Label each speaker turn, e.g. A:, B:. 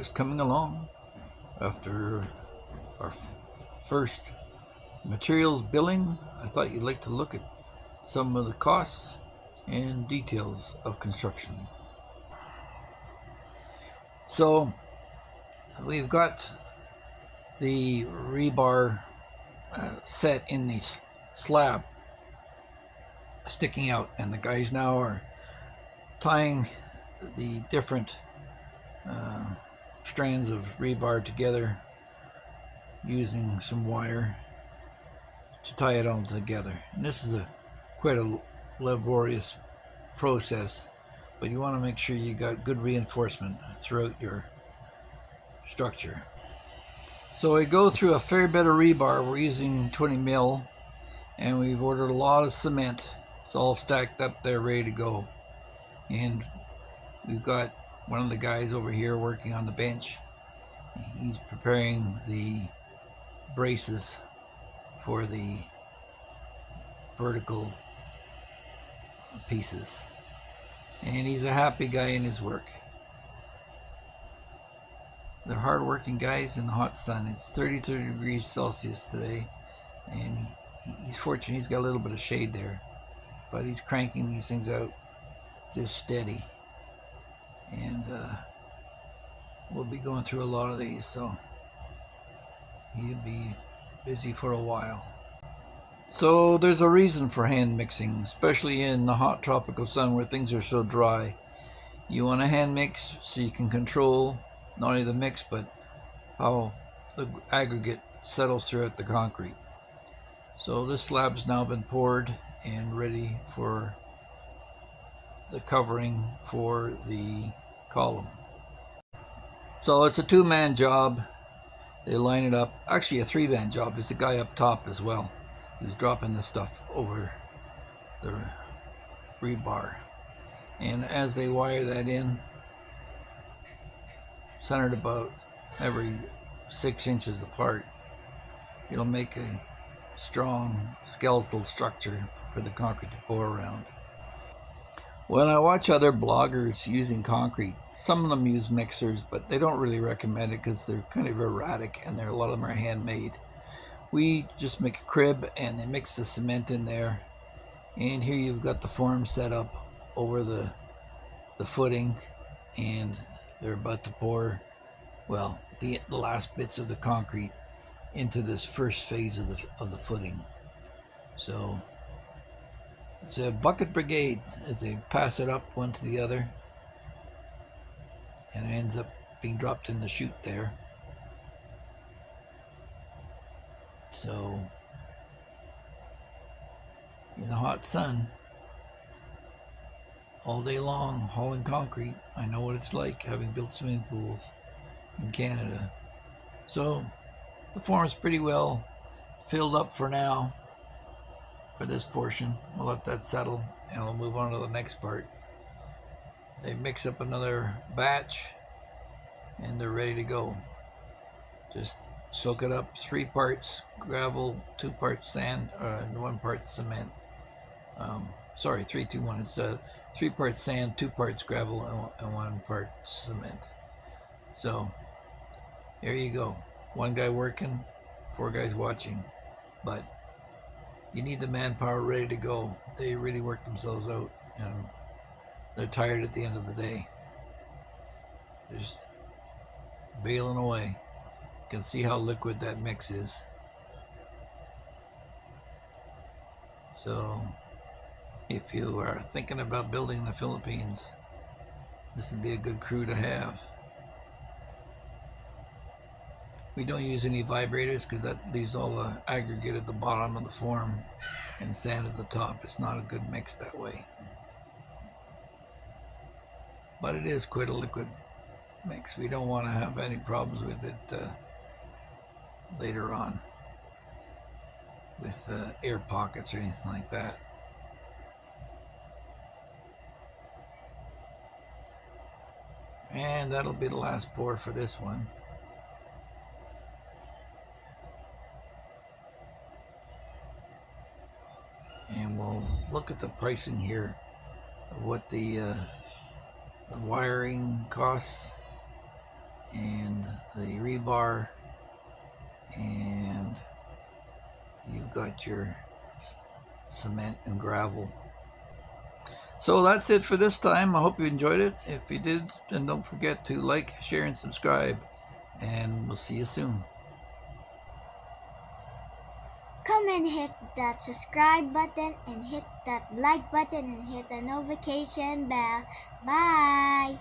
A: just coming along after our first materials billing. I thought you'd like to look at some of the costs and details of construction. So we've got the rebar set in the slab sticking out, and the guys now are tying the different strands of rebar together using some wire to tie it all together. And this is quite a laborious process, but you want to make sure you got good reinforcement throughout your structure. So I go through a fair bit of rebar. We're using 20 mil, and we've ordered a lot of cement. It's all stacked up there ready to go. And we've got one of the guys over here working on the bench. He's preparing the braces for the vertical pieces. And he's a happy guy in his work. They're hard-working guys in the hot sun. It's 32 degrees Celsius today, and he's fortunate he's got a little bit of shade there, but he's cranking these things out just steady. And we'll be going through a lot of these, so he'll be busy for a while. So there's a reason for hand mixing, especially in the hot tropical sun where things are so dry. You want to hand mix so you can control not only the mix but how the aggregate settles throughout the concrete. So this slab's now been poured and ready for the covering for the column. So it's a two-man job. They line it up. Actually a three-man job. There's a guy up top as well who's dropping the stuff over the rebar. And as they wire that in, centered about every 6 inches apart, it'll make a strong skeletal structure for the concrete to pour around. When I watch other bloggers using concrete, some of them use mixers, but they don't really recommend it because they're kind of erratic and a lot of them are handmade. We just make a crib and they mix the cement in there. And here you've got the form set up over the footing, and they're about to pour, well, the last bits of the concrete into this first phase of the footing. So it's a bucket brigade as they pass it up one to the other, and it ends up being dropped in the chute there. So in the hot sun all day long hauling concrete, I know what it's like, having built swimming pools in Canada. So the form's pretty well filled up for now for this portion. We'll let that settle and we'll move on to the next part. They mix up another batch and they're ready to go. Just soak it up, 3 parts gravel, 2 parts sand, and 1 part cement. Sorry, 3, 2, 1. It's 3 parts sand, 2 parts gravel, and 1 part cement. So there you go. 1 guy working, 4 guys watching. But you need the manpower ready to go. They really work themselves out, and they're tired at the end of the day. They're just bailing away. You can see how liquid that mix is. So if you are thinking about building in the Philippines, this would be a good crew to have. We don't use any vibrators because that leaves all the aggregate at the bottom of the form and sand at the top. It's not a good mix that way. But it is quite a liquid mix. We don't want to have any problems with it later on with air pockets or anything like that. And that'll be the last pour for this one. And we'll look at the pricing here of what the wiring costs and the rebar, and you've got your cement and gravel. So that's it for this time. I hope you enjoyed it. If you did, then don't forget to like, share, and subscribe. And we'll see you soon.
B: Come and hit that subscribe button and hit that like button and hit the notification bell. Bye!